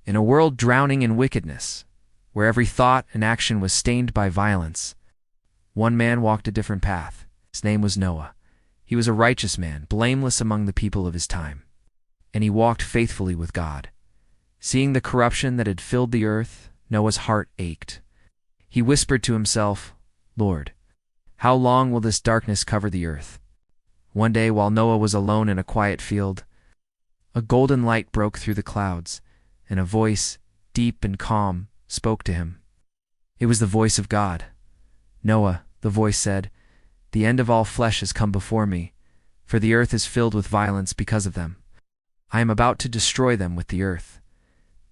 In a world drowning in wickedness, where every thought and action was stained by violence, one man walked a different path. His name was Noah. He was a righteous man, blameless among the people of his time. And he walked faithfully with God. Seeing the corruption that had filled the earth, Noah's heart ached. He whispered to himself, "Lord, how long will this darkness cover the earth?" One day, while Noah was alone in a quiet field, a golden light broke through the clouds, and a voice, deep and calm, spoke to him. It was the voice of God. "Noah," the voice said, "the end of all flesh has come before me, for the earth is filled with violence because of them. I am about to destroy them with the earth.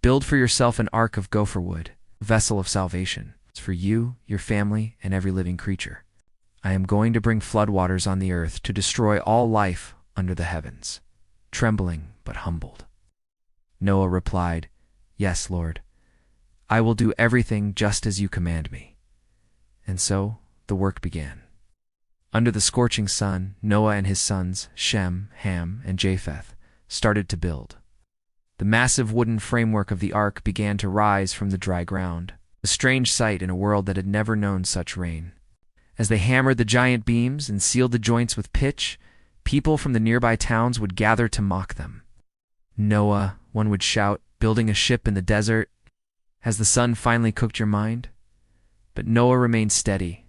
Build for yourself an ark of gopher wood, a vessel of salvation. It's for you, your family, and every living creature. I am going to bring floodwaters on the earth to destroy all life under the heavens." Trembling but humbled, Noah replied, "Yes, Lord. I will do everything just as you command me." And so the work began. Under the scorching sun, Noah and his sons, Shem, Ham, and Japheth, started to build. The massive wooden framework of the ark began to rise from the dry ground, a strange sight in a world that had never known such rain. As they hammered the giant beams and sealed the joints with pitch, people from the nearby towns would gather to mock them. "Noah," one would shout, "building a ship in the desert. Has the sun finally cooked your mind?" But Noah remained steady.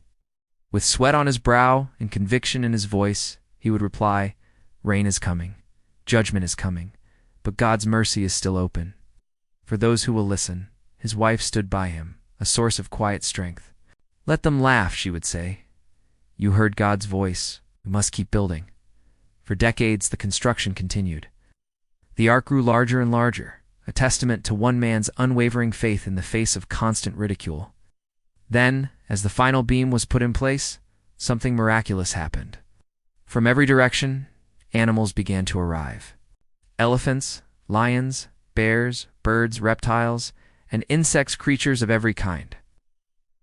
With sweat on his brow and conviction in his voice, he would reply, "Rain is coming, judgment is coming, but God's mercy is still open for those who will listen." His wife stood by him, a source of quiet strength. "Let them laugh," she would say. "You heard God's voice. We must keep building." For decades, the construction continued. The ark grew larger and larger, a testament to one man's unwavering faith in the face of constant ridicule. Then, as the final beam was put in place, something miraculous happened. From every direction, animals began to arrive. Elephants, lions, bears, birds, reptiles, and insects, creatures of every kind.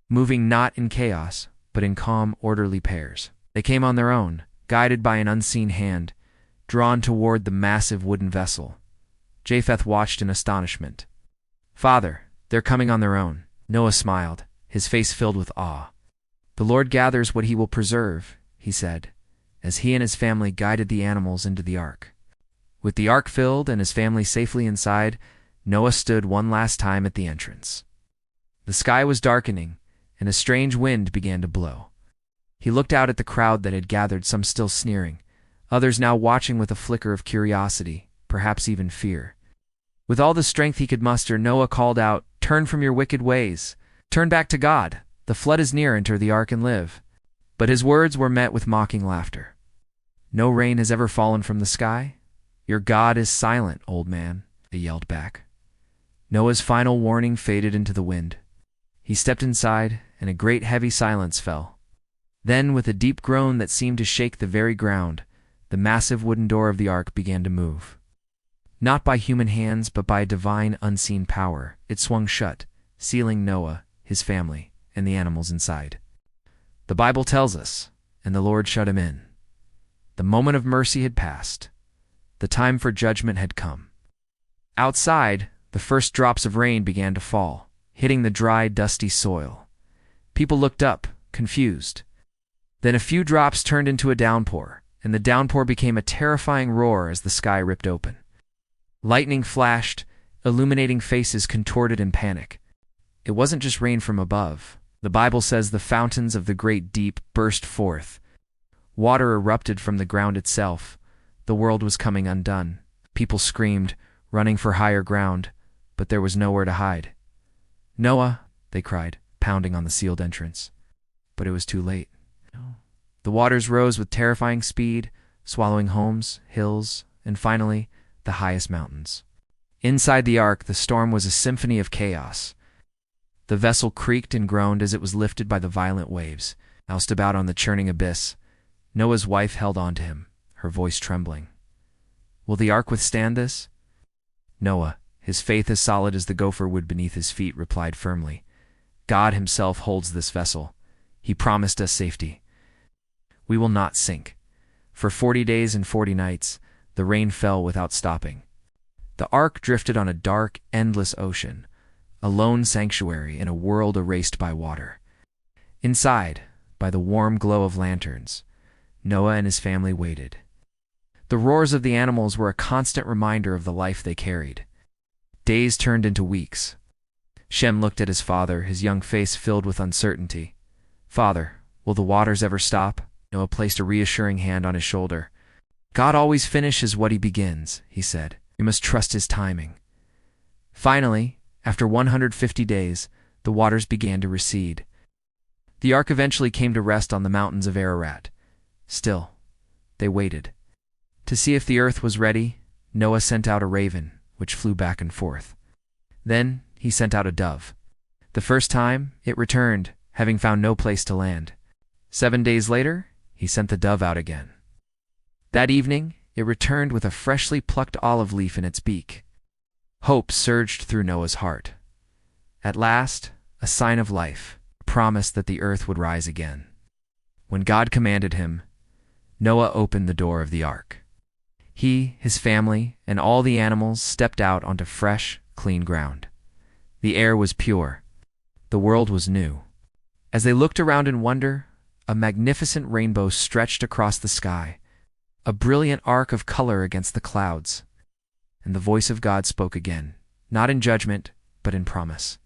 Moving not in chaos, but in calm, orderly pairs. They came on their own, guided by an unseen hand, drawn toward the massive wooden vessel. Japheth watched in astonishment. "Father, they're coming on their own." Noah smiled, his face filled with awe. "The Lord gathers what he will preserve," he said, as he and his family guided the animals into the ark. With the ark filled and his family safely inside, Noah stood one last time at the entrance. The sky was darkening, and a strange wind began to blow. He looked out at the crowd that had gathered, some still sneering, others now watching with a flicker of curiosity, perhaps even fear. With all the strength he could muster, Noah called out, "Turn from your wicked ways. Turn back to God. The flood is near. Enter the ark and live." But his words were met with mocking laughter. "No rain has ever fallen from the sky. Your God is silent, old man," they yelled back. Noah's final warning faded into the wind. He stepped inside, and a great heavy silence fell. Then, with a deep groan that seemed to shake the very ground, the massive wooden door of the ark began to move. Not by human hands, but by a divine, unseen power, it swung shut, sealing Noah, his family, and the animals inside. The Bible tells us, "And the Lord shut him in." The moment of mercy had passed. The time for judgment had come. Outside, the first drops of rain began to fall, hitting the dry, dusty soil. People looked up, confused. Then a few drops turned into a downpour, and the downpour became a terrifying roar as the sky ripped open. Lightning flashed, illuminating faces contorted in panic. It wasn't just rain from above. The Bible says the fountains of the great deep burst forth. Water erupted from the ground itself. The world was coming undone. People screamed, running for higher ground, but there was nowhere to hide. "Noah," they cried, pounding on the sealed entrance. But it was too late. The waters rose with terrifying speed, swallowing homes, hills, and finally, the highest mountains. Inside the ark, the storm was a symphony of chaos. The vessel creaked and groaned as it was lifted by the violent waves, tossed about on the churning abyss. Noah's wife held on to him, her voice trembling. "Will the ark withstand this?" Noah, his faith as solid as the gopher wood beneath his feet, replied firmly, "God himself holds this vessel. He promised us safety. We will not sink." For 40 days and 40 nights, the rain fell without stopping. The ark drifted on a dark, endless ocean, a lone sanctuary in a world erased by water. Inside, by the warm glow of lanterns, Noah and his family waited. The roars of the animals were a constant reminder of the life they carried. Days turned into weeks. Shem looked at his father, his young face filled with uncertainty. "Father, will the waters ever stop?" Noah placed a reassuring hand on his shoulder. "God always finishes what he begins," he said. "You must trust his timing." Finally, after 150 days, the waters began to recede. The ark eventually came to rest on the mountains of Ararat. Still, they waited. To see if the earth was ready, Noah sent out a raven, which flew back and forth. Then he sent out a dove. The first time, it returned, having found no place to land. 7 days later, he sent the dove out again. That evening, it returned with a freshly plucked olive leaf in its beak. Hope surged through Noah's heart. At last, a sign of life, a promise that the earth would rise again. When God commanded him, Noah opened the door of the ark. He, his family, and all the animals stepped out onto fresh, clean ground. The air was pure. The world was new. As they looked around in wonder, a magnificent rainbow stretched across the sky, a brilliant arc of color against the clouds. And the voice of God spoke again, not in judgment, but in promise.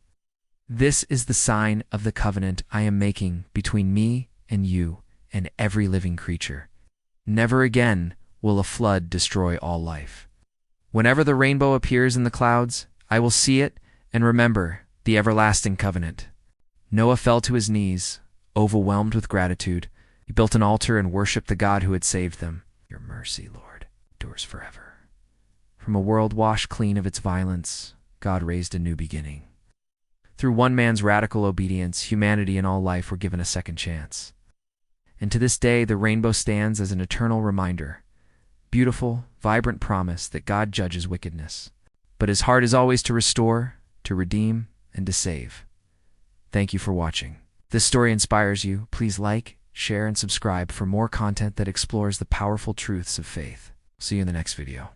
"This is the sign of the covenant I am making between me and you and every living creature. Never again will a flood destroy all life. Whenever the rainbow appears in the clouds, I will see it and remember the everlasting covenant." Noah fell to his knees, overwhelmed with gratitude. He built an altar and worshipped the God who had saved them. "Your mercy, Lord, endures forever." From a world washed clean of its violence, God raised a new beginning. Through one man's radical obedience, humanity and all life were given a second chance. And to this day, the rainbow stands as an eternal reminder, beautiful, vibrant promise that God judges wickedness. But his heart is always to restore, to redeem, and to save. Thank you for watching. If this story inspires you, please like, share, and subscribe for more content that explores the powerful truths of faith. See you in the next video.